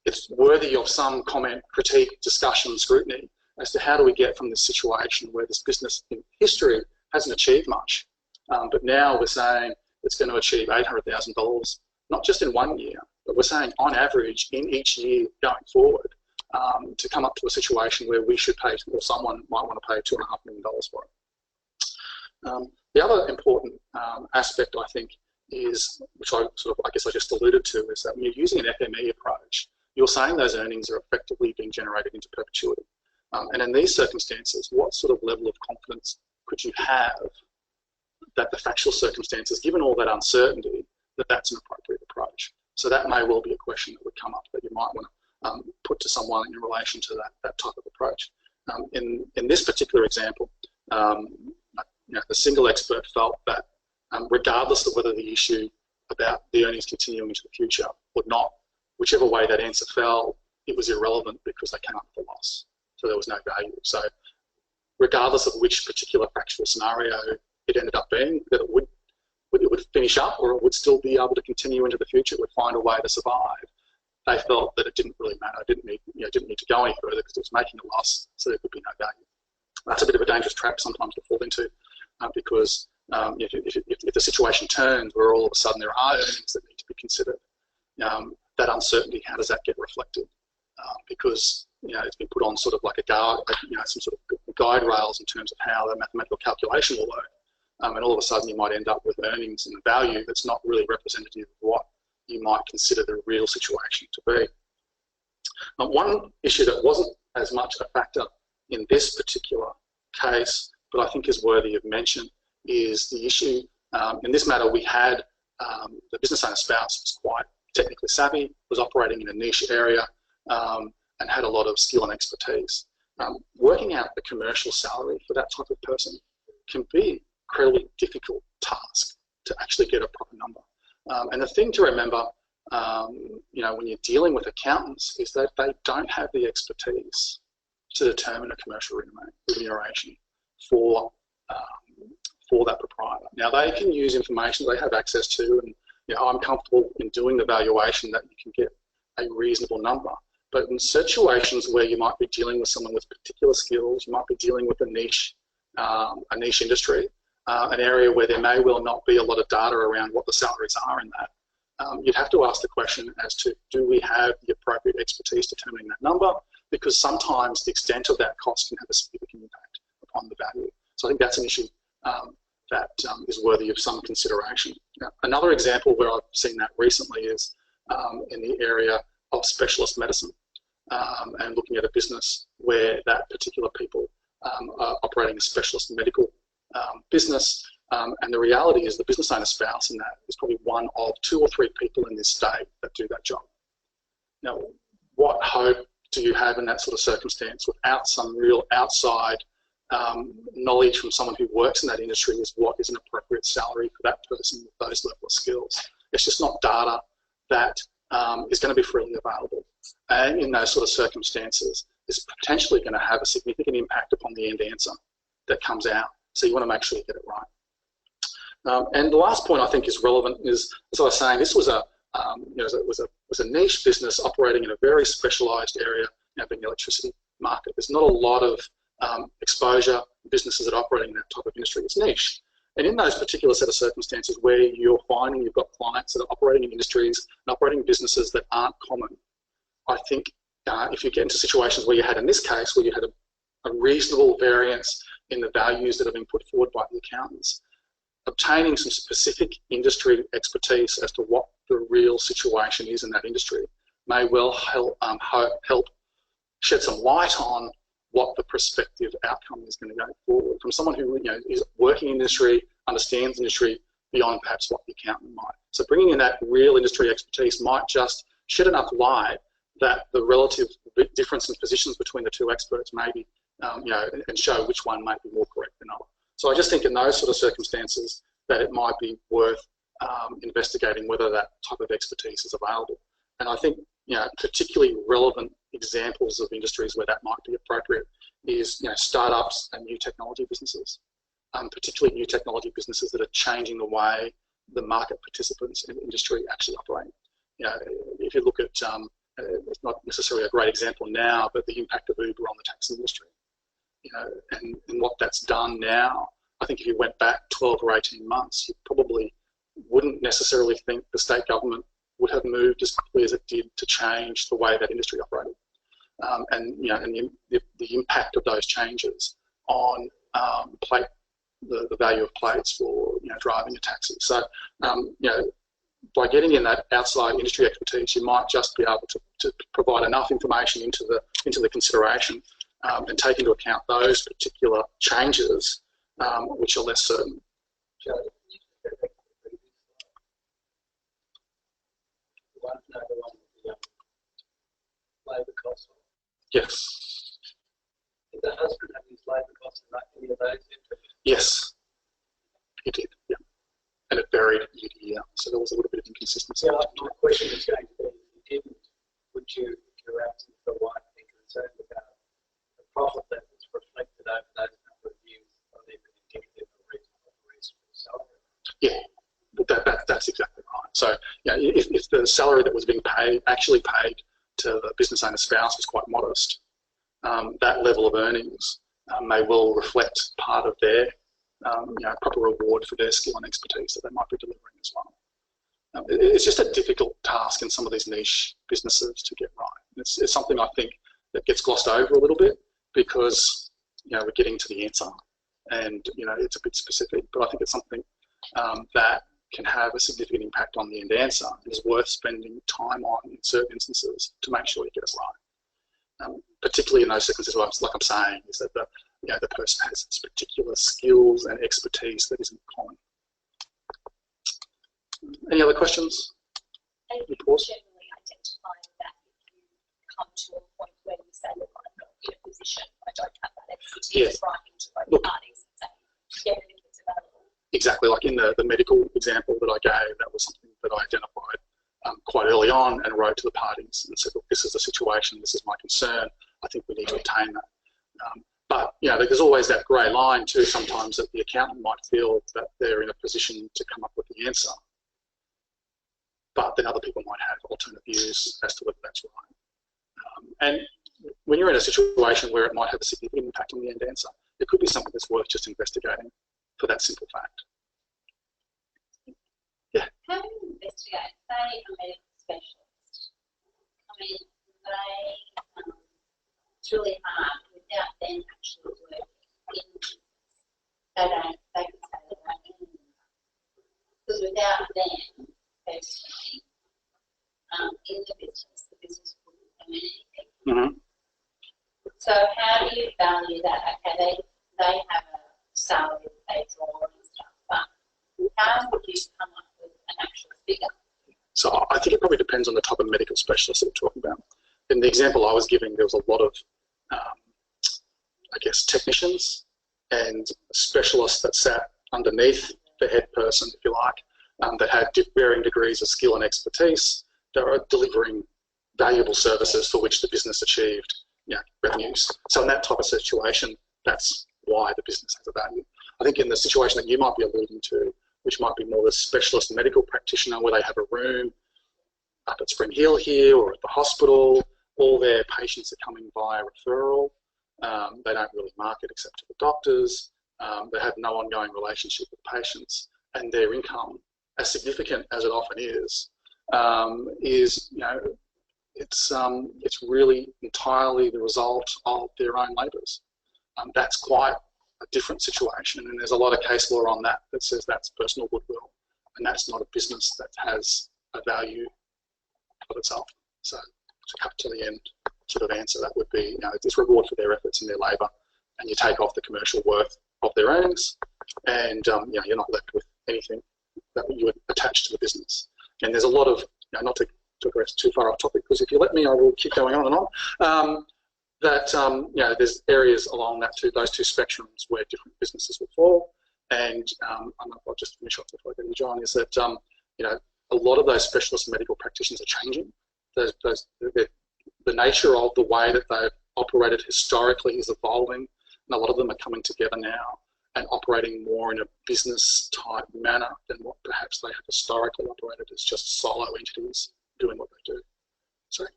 it's worthy of some comment, critique, discussion, scrutiny as to how do we get from this situation where this business in history hasn't achieved much, but now we're saying it's going to achieve $800,000, not just in 1 year, but we're saying on average in each year going forward, to come up to a situation where we should pay, or someone might want to pay $2.5 million for it. The other important aspect, I think, is, which I guess I just alluded to, is that when you're using an FME approach, you're saying those earnings are effectively being generated into perpetuity. And in these circumstances, what sort of level of confidence could you have that the factual circumstances, given all that uncertainty, that that's an appropriate approach? So that may well be a question that would come up that you might want to put to someone in relation to that type of approach. In this particular example, the single expert felt that regardless of whether the issue about the earnings continuing into the future or not, whichever way that answer fell, it was irrelevant because they came up with a loss. So there was no value. So regardless of which particular factual scenario it ended up being, that it would finish up or it would still be able to continue into the future, it would find a way to survive, they felt that it didn't really matter. It didn't need to go any further because it was making a loss, so there could be no value. That's a bit of a dangerous trap sometimes to fall into, because if the situation turns where all of a sudden there are earnings that need to be considered, that uncertainty, how does that get reflected? Because it's been put on sort of like a guide, some sort of guide rails in terms of how the mathematical calculation will work, and all of a sudden you might end up with earnings and value that's not really representative of what you might consider the real situation to be. One issue that wasn't as much a factor in this particular case, but I think is worthy of mention, is the issue, in this matter we had the business owner spouse was quite technically savvy, was operating in a niche area, and had a lot of skill and expertise. Working out the commercial salary for that type of person can be an incredibly difficult task to actually get a proper number. And the thing to remember, when you're dealing with accountants, is that they don't have the expertise to determine a commercial remuneration for that proprietor. Now they can use information they have access to, and I'm comfortable in doing the valuation that you can get a reasonable number. But in situations where you might be dealing with someone with particular skills, you might be dealing with a niche industry, an area where there may well not be a lot of data around what the salaries are in that, you'd have to ask the question as to, do we have the appropriate expertise determining that number? Because sometimes the extent of that cost can have a significant impact upon the value. So I think that's an issue that is worthy of some consideration. Now, another example where I've seen that recently is in the area of specialist medicine, and looking at a business where that particular people are operating a specialist medical business, and the reality is the business owner spouse in that is probably one of 2 or 3 people in this state that do that job. Now, what hope do you have in that sort of circumstance without some real outside knowledge from someone who works in that industry is what is an appropriate salary for that person with those level of skills? It's just not data that is going to be freely available. And in those sort of circumstances, it's potentially going to have a significant impact upon the end answer that comes out. So you want to make sure you get it right. And the last point I think is relevant is, as I was saying, this was was a niche business operating in a very specialised area, being the electricity market. There's not a lot of exposure businesses that are operating in that type of industry. It's niche. And in those particular set of circumstances where you're finding you've got clients that are operating in industries and operating businesses that aren't common, I think if you get into situations where you had, in this case, where you had a reasonable variance in the values that have been put forward by the accountants, obtaining some specific industry expertise as to what the real situation is in that industry may well help shed some light on what the prospective outcome is going to go forward from someone who is working in industry, understands industry beyond perhaps what the accountant might. So bringing in that real industry expertise might just shed enough light that the relative difference in positions between the 2 experts may be, and show which one might be more correct than So I just think in those sort of circumstances that it might be worth investigating whether that type of expertise is available. And I think, particularly relevant examples of industries where that might be appropriate is, startups and new technology businesses, particularly new technology businesses that are changing the way the market participants in the industry actually operate. If you look at, it's not necessarily a great example now, but the impact of Uber on the taxi industry, and what that's done now. I think if you went back 12 or 18 months, you probably wouldn't necessarily think the state government would have moved as quickly as it did to change the way that industry operated. And the impact of those changes on the value of plates for driving a taxi. So by getting in that outside industry expertise, you might just be able to provide enough information into the consideration and take into account those particular changes which are less certain. Labour costs. Yes. Did the husband have his labour costs in any of those? Yes, he did, yeah. And it varied year to year, so there was a little bit of inconsistency. Yeah, my question is going to be, if you didn't, would you, if you're absent for a while, be concerned about the profit that was reflected over those number of years on even indicative of reasonable salary? Yeah, that's exactly right. So, if the salary that was being actually paid to the business owner's spouse was quite modest, that level of earnings may well reflect part of their proper reward for their skill and expertise that they might be delivering as well. It's just a difficult task in some of these niche businesses to get right. It's something I think that gets glossed over a little bit because we're getting to the answer, and it's a bit specific, but I think it's something that can have a significant impact on the end answer and is worth spending time on in certain instances to make sure you get it right. Particularly in those circumstances, like I'm saying, is that the person has this particular skills and expertise that isn't common. Any other questions? And you generally identify that if you come to a point where you say, look, I'm not in a position, I don't have that expertise writing to both parties and say, yeah, it's available. Exactly, like in the medical example that I gave, that was something that I identified quite early on and wrote to the parties and said, look, this is the situation, this is my concern, I think we need to obtain that. But there's always that grey line too sometimes that the accountant might feel that they're in a position to come up with the answer, but then other people might have alternate views as to whether that's right. And when you're in a situation where it might have a significant impact on the end answer, it could be something that's worth just investigating for that simple fact. Yeah. How do you investigate, say, a medical specialist? I mean, it's really hard without them actually working in the business. They can say they don't need them. Because without them personally in the business wouldn't earn anything. Mm-hmm. So how do you value that? Okay, they have a salary that they draw and stuff, but how would you come up with an actual figure? So I think it probably depends on the type of medical specialist that we're talking about. In the example I was giving, there was a lot of, technicians and specialists that sat underneath the head person, if you like, that had varying degrees of skill and expertise that are delivering valuable services for which the business achieved revenues. So in that type of situation, that's why the business has a value. I think in the situation that you might be alluding to, which might be more the specialist medical practitioner where they have a room up at Spring Hill here or at the hospital, all their patients are coming via referral. They don't really market except to the doctors. They have no ongoing relationship with patients, and their income, as significant as it often is it's really entirely the result of their own labours. That's quite a different situation, and there's a lot of case law on that says that's personal goodwill, and that's not a business that has a value of itself. So to cut to the end sort of answer, that would be, it's reward for their efforts and their labour, and you take off the commercial worth of their earnings, and you're not left with anything that you would attach to the business. And there's a lot of, not to progress too far off topic, because if you let me, I will keep going on and on. that you know, there's areas along those two spectrums where different businesses will fall. And I'll just finish off before I go to John, is that you know, a lot of those specialist medical practitioners are changing. The nature of the way that they've operated historically is evolving, and a lot of them are coming together now and operating more in a business type manner than what perhaps they have historically operated as just solo entities doing what they do. Sorry.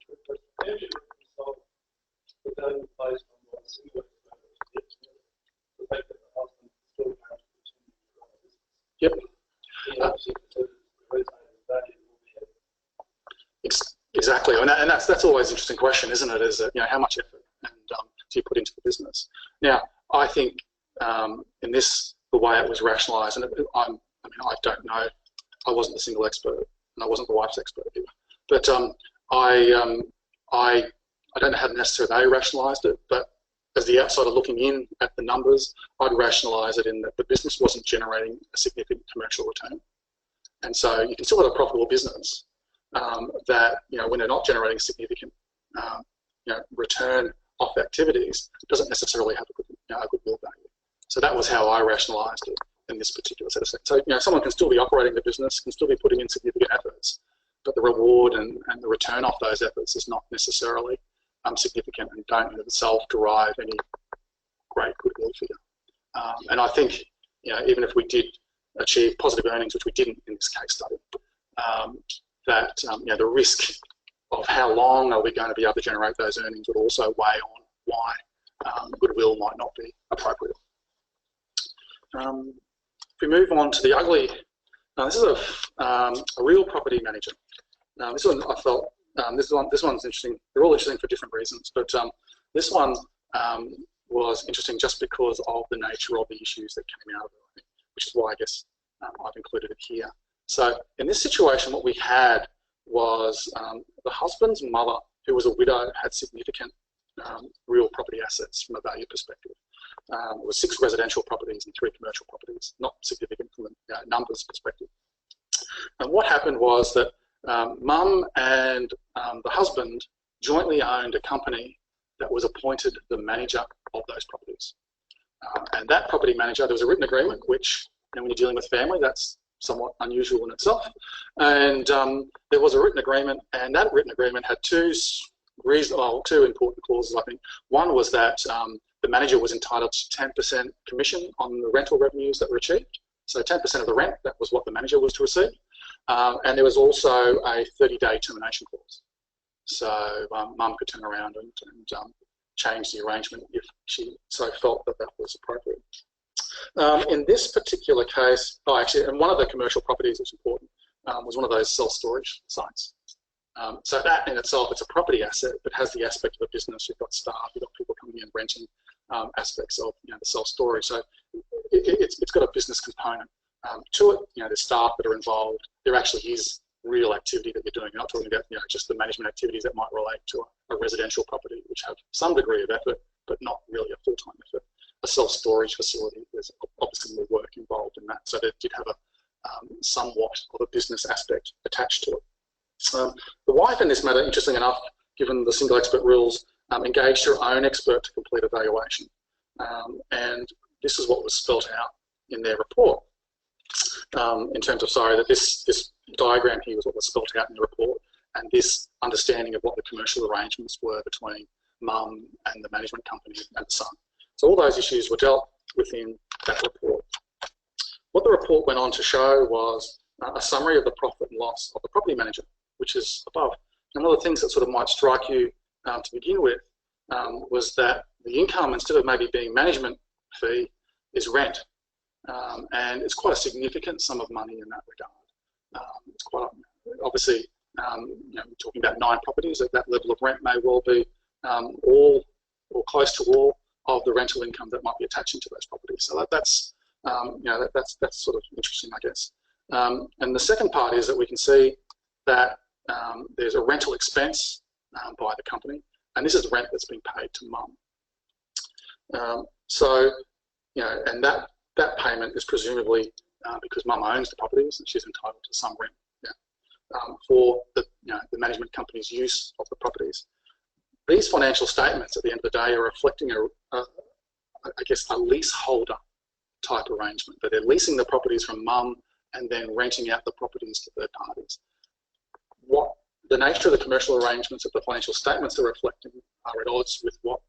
Yep. Exactly, and that's always an interesting question, isn't it? Is that, you know, how much effort and do you put into the business? Now, I think in this, the way it was rationalised, and I mean, I don't know, I wasn't the single expert, and I wasn't the wife's expert either, but I don't know how necessarily they rationalised it, but as the outsider looking in at the numbers, I'd rationalise it in that the business wasn't generating a significant commercial return, and so you can still have a profitable business that, you know, when they're not generating significant you know, return off activities, doesn't necessarily have a good, you know, a goodwill value. So that was how I rationalised it in this particular set of things. So, you know, someone can still be operating the business, can still be putting in significant efforts, but the reward and the return off those efforts is not necessarily significant and don't in itself derive any great goodwill figure. And I think, you know, even if we did achieve positive earnings, which we didn't in this case study, that you know, the risk of how long are we going to be able to generate those earnings would also weigh on why goodwill might not be appropriate. If we move on to the ugly, this is a real property manager. Now, this one I felt this one's interesting. They're all interesting for different reasons, but this one was interesting just because of the nature of the issues that came out of it, which is why I guess I've included it here. So in this situation, what we had was the husband's mother, who was a widow, had significant real property assets from a value perspective. It was 6 residential properties and 3 commercial properties, not significant from a numbers perspective. And what happened was that mum and the husband jointly owned a company that was appointed the manager of those properties. And that property manager, there was a written agreement, which, you know, when you're dealing with family, that's somewhat unusual in itself. And there was a written agreement, and that written agreement had two important clauses, I think. One was that the manager was entitled to 10% commission on the rental revenues that were achieved. So 10% of the rent, that was what the manager was to receive. And there was also a 30-day termination clause. So mum could turn around and change the arrangement if she so felt that that was appropriate. In this particular case, actually, and one of the commercial properties that's important was one of those self-storage sites. So that in itself, it's a property asset, but has the aspect of a business. You've got staff, you've got people coming in renting aspects of, you know, the self-storage. So it's got a business component to it. You know, there's staff that are involved. There actually is real activity that you're doing. You're not talking about, you know, just the management activities that might relate to a residential property, which have some degree of effort, but not really a full-time effort. A self-storage facility, there's obviously more work involved in that. So they did have a somewhat of a business aspect attached to it. The wife in this matter, interesting enough, given the single expert rules, engaged her own expert to complete a valuation. And this is what was spelt out in their report. In terms of, sorry, that this diagram here was what was spelt out in the report, and this understanding of what the commercial arrangements were between mum and the management company and the son. So all those issues were dealt within that report. What the report went on to show was a summary of the profit and loss of the property manager, which is above. And one of the things that sort of might strike you to begin with was that the income, instead of maybe being management fee, is rent. And it's quite a significant sum of money in that regard. It's quite, obviously, you know, talking about 9 properties, at that level of rent may well be all or close to all of the rental income that might be attaching to those properties. So that's you know, that's sort of interesting, I guess. And the second part is that we can see that there's a rental expense by the company, and this is rent that's being paid to mum. So, you know, and that payment is presumably because mum owns the properties and she's entitled to some rent, yeah, for the, you know, the management company's use of the properties. these financial statements at the end of the day are reflecting I guess a leaseholder type arrangement, that they're leasing the properties from mum and then renting out the properties to third parties. What the nature of the commercial arrangements that the financial statements are reflecting are at odds with what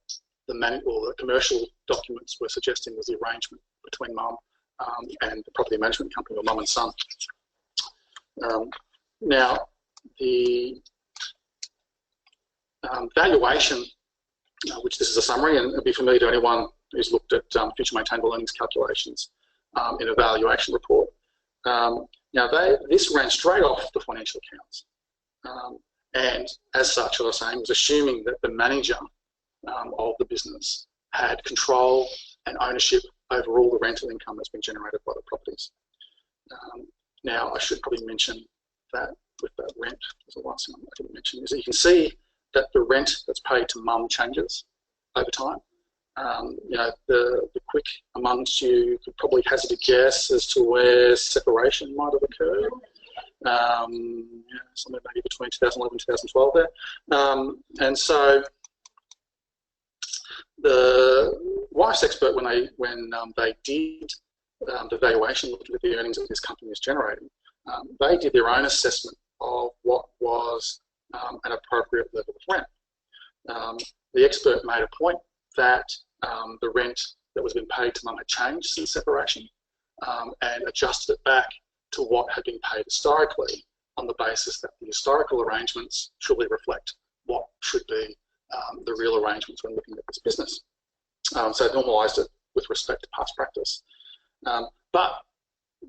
the commercial documents were suggesting was the arrangement between mum and the property management company, or mum and son. Now, the valuation, which this is a summary, and it'll be familiar to anyone who's looked at future maintainable earnings calculations in a valuation report. This ran straight off the financial accounts. And as such, I was saying, was assuming that the manager of the business had control and ownership over all the rental income that's been generated by the properties. Now, I should probably mention that with that rent, was the last one I didn't mention, is that you can see that the rent that's paid to mum changes over time. The quick amongst you could probably hazard a guess as to where separation might have occurred. Somewhere maybe between 2011 and 2012 there. And so the wife's expert, when they did the valuation, looking at the earnings that this company is generating, they did their own assessment of what was an appropriate level of rent. The expert made a point that the rent that was being paid to mum had changed since separation, and adjusted it back to what had been paid historically, on the basis that the historical arrangements truly reflect what should be the real arrangements when looking at this business. So it normalised it with respect to past practice. But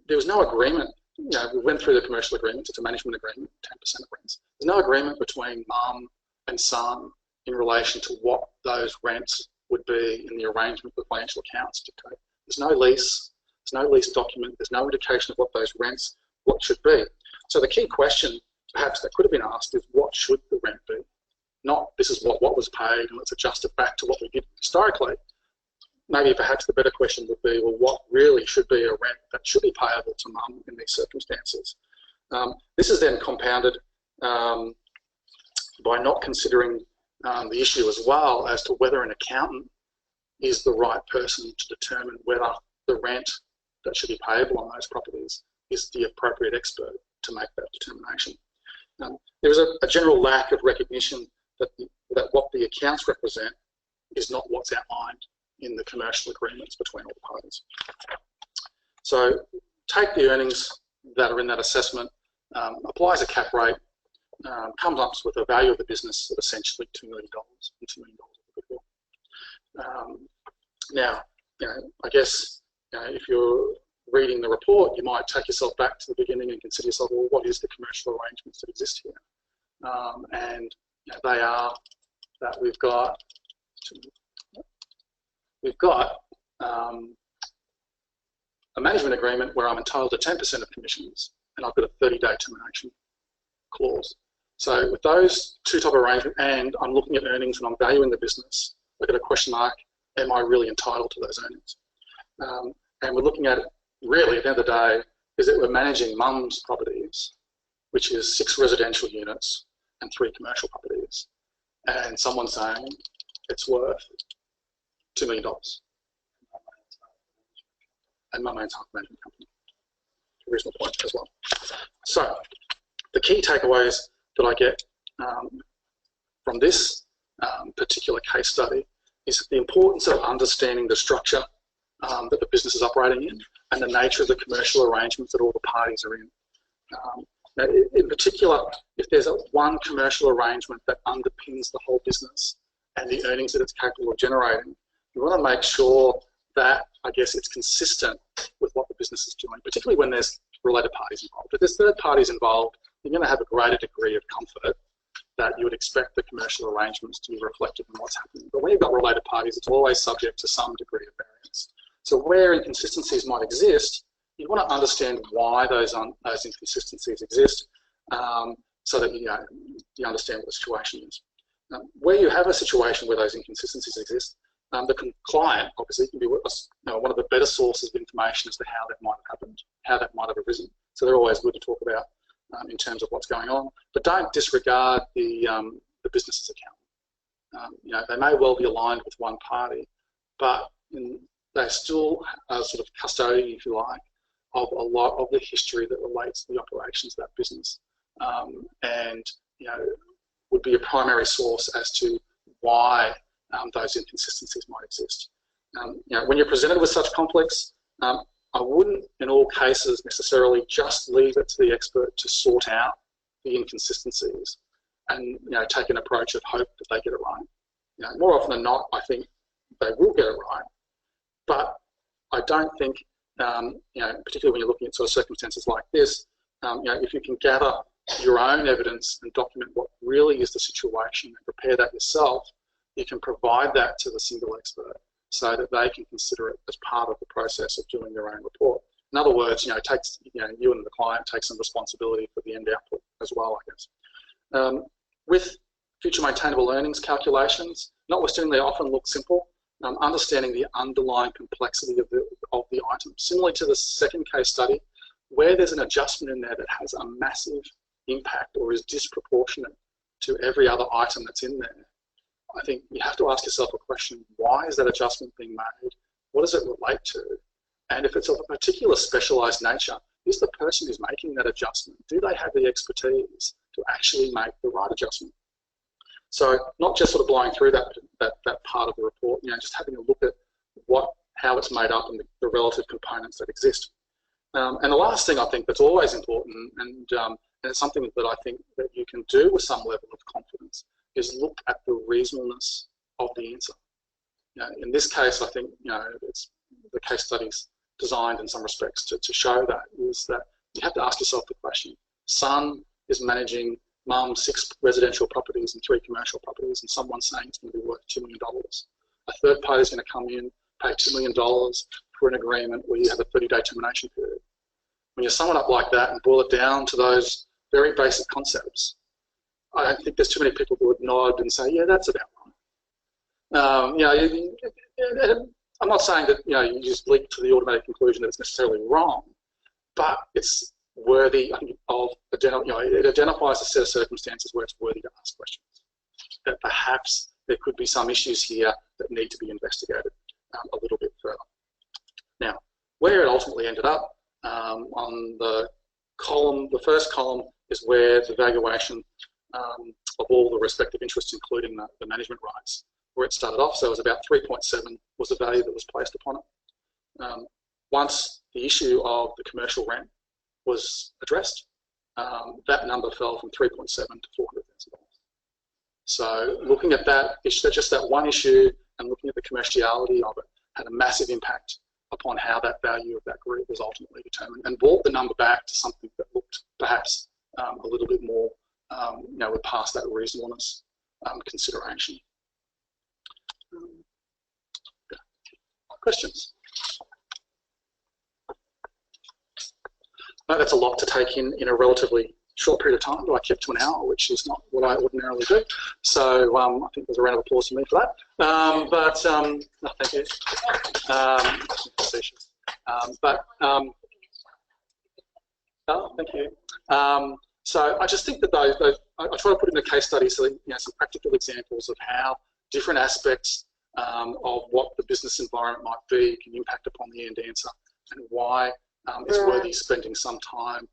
there was no agreement. We went through the commercial agreement. It's a management agreement, 10% of rents. There's no agreement between mum and son in relation to what those rents would be in the arrangement the financial accounts dictate. There's no lease. There's no lease document. There's no indication of what those rents, what should be. So the key question, perhaps, that could have been asked is, what should the rent be? Not this is what was paid and let's adjust it back to what we did historically. Maybe perhaps the better question would be, well, what really should be a rent that should be payable to mum in these circumstances? This is then compounded by not considering the issue as well as to whether an accountant is the right person to determine whether the rent that should be payable on those properties is the appropriate expert to make that determination. There is a general lack of recognition that what the accounts represent is not what's outlined in the commercial agreements between all the parties. So take the earnings that are in that assessment, applies a cap rate, comes up with a value of the business of essentially $2 million and $2 million of goodwill. Now, I guess if you're reading the report, you might take yourself back to the beginning and consider yourself, well, what is the commercial arrangements that exist here? And they are that we've got a management agreement where I'm entitled to 10% of commissions, and I've got a 30-day termination clause. So with those two type of arrangements, and I'm looking at earnings and I'm valuing the business, I've got a question mark, am I really entitled to those earnings? And we're looking at it, really, at the end of the day, is that we're managing mum's properties, which is 6 residential units and 3 commercial properties. And someone's saying it's worth $2 million. And mum owns half the management company. A reasonable point as well. So the key takeaways that I get from this particular case study is the importance of understanding the structure that the business is operating in and the nature of the commercial arrangements that all the parties are in. Now, in particular, if there's one commercial arrangement that underpins the whole business and the earnings that it's capable of generating, you want to make sure that, I guess, it's consistent with what the business is doing, particularly when there's related parties involved. If there's third parties involved, you're going to have a greater degree of comfort that you would expect the commercial arrangements to be reflected in what's happening. But when you've got related parties, it's always subject to some degree of variance. So where inconsistencies might exist, you want to understand why those inconsistencies exist, so that you understand what the situation is. Where you have a situation where those inconsistencies exist, the client obviously can be one of the better sources of information as to how that might have happened, how that might have arisen. So they're always good to talk about in terms of what's going on. But don't disregard the business's account. You know, they may well be aligned with one party, but they still are sort of custodian, if you like, of a lot of the history that relates to the operations of that business, and you know, would be a primary source as to why those inconsistencies might exist. You know, when you're presented with such complex, I wouldn't, in all cases, necessarily just leave it to the expert to sort out the inconsistencies and, you know, take an approach of hope that they get it right. You know, more often than not, I think they will get it right, but I don't think, you know, particularly when you're looking at sort of circumstances like this, you know, if you can gather your own evidence and document what really is the situation and prepare that yourself, you can provide that to the single expert so that they can consider it as part of the process of doing their own report. In other words, you know, you and the client take some responsibility for the end output as well, I guess. With future maintainable earnings calculations, notwithstanding they often look simple, understanding the underlying complexity of the item. Similarly to the second case study, where there's an adjustment in there that has a massive impact or is disproportionate to every other item that's in there, I think you have to ask yourself a question: why is that adjustment being made? What does it relate to? And if it's of a particular specialised nature, is the person who's making that adjustment, do they have the expertise to actually make the right adjustment? So not just sort of blowing through that part of the report, you know, just having a look at how it's made up and the relative components that exist. And the last thing I think that's always important, and it's something that I think that you can do with some level of confidence, is look at the reasonableness of the answer. You know, in this case, I think, you know, it's the case studies designed in some respects to show that, is that you have to ask yourself the question: son is managing mum's 6 residential properties and 3 commercial properties, and someone's saying it's going to be worth $2 million. A third party is going to come in, pay $2 million for an agreement where you have a 30-day termination period. When you sum it up like that and boil it down to those very basic concepts, I don't think there's too many people who would nod and say, yeah, that's about right. You know, I'm not saying that, you know, you just leap to the automatic conclusion that it's necessarily wrong, but it's worthy of, you know, it identifies a set of circumstances where it's worthy to ask questions. That perhaps there could be some issues here that need to be investigated a little bit further. Now, where it ultimately ended up on the first column is where the valuation of all the respective interests, including the management rights, where it started off. So it was about 3.7 was the value that was placed upon it. Once the issue of the commercial rent was addressed, that number fell from 3.7 to $400,000. So looking at that issue, just that one issue, and looking at the commerciality of it, had a massive impact upon how that value of that group was ultimately determined, and brought the number back to something that looked perhaps a little bit more, you know, would pass that reasonableness consideration. Questions? That's a lot to take in a relatively short period of time, but I kept to an hour, which is not what I ordinarily do. So I think there's a round of applause for me for that. No, thank you. Thank you. So I just think that I try to put in the case study so, you know, some practical examples of how different aspects of what the business environment might be can impact upon the end answer, and why it's worthy spending some time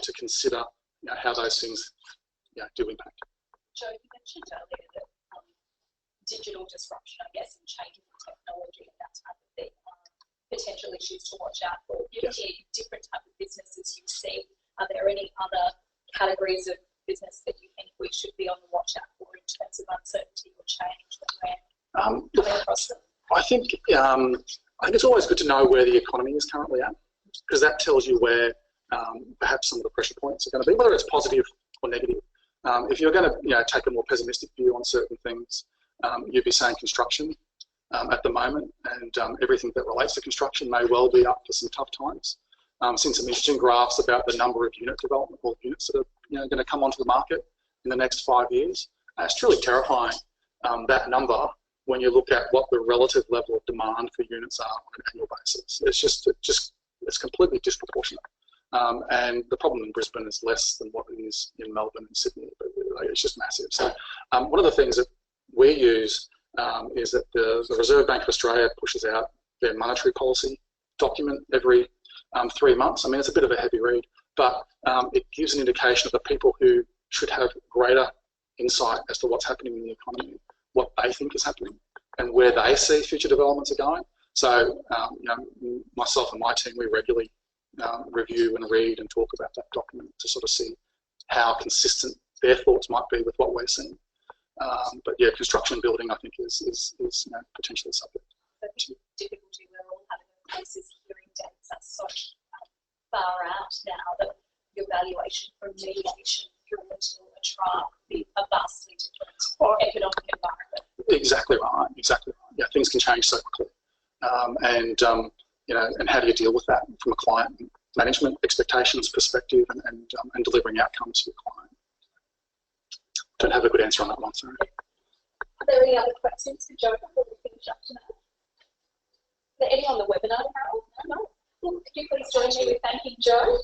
to consider, you know, how those things, you know, do impact. Joe, you mentioned earlier that digital disruption, I guess, and changing technology and that type of thing, potential issues to watch out for. Given the different type of businesses you see, are there any other categories of business that you think we should be on the watch out for in terms of uncertainty or change when we're coming across them? I think it's always good to know where the economy is currently at, because that tells you where perhaps some of the pressure points are going to be, whether it's positive or negative. If you're going to, you know, take a more pessimistic view on certain things, you'd be saying construction at the moment, and everything that relates to construction may well be up for some tough times. Seen some interesting graphs about the number of unit development or units that are, you know, going to come onto the market in the next 5 years. It's truly terrifying, that number, when you look at what the relative level of demand for units are on an annual basis. It's completely disproportionate. And the problem in Brisbane is less than what it is in Melbourne and Sydney, but it's just massive. So one of the things that we use is that the Reserve Bank of Australia pushes out their monetary policy document every 3 months. I mean, it's a bit of a heavy read, but it gives an indication of the people who should have greater insight as to what's happening in the economy, what they think is happening, and where they see future developments are going. So, you know, myself and my team, we regularly review and read and talk about that document to sort of see how consistent their thoughts might be with what we're seeing. But yeah, construction and building, I think, is you know, potentially subject. The difficulty we're all having in place is hearing dates are so far out now that your valuation from mediation through until a trial could be a vastly different economic environment. Exactly right. Exactly right. Yeah, things can change so quickly, you know, and how do you deal with that from a client management expectations perspective and delivering outcomes to your client? Don't have a good answer on that one, sorry. Are there any other questions for Joe before we finish up tonight? Are there any on the webinar, Harold? No? Could you please join me with thanking Joe?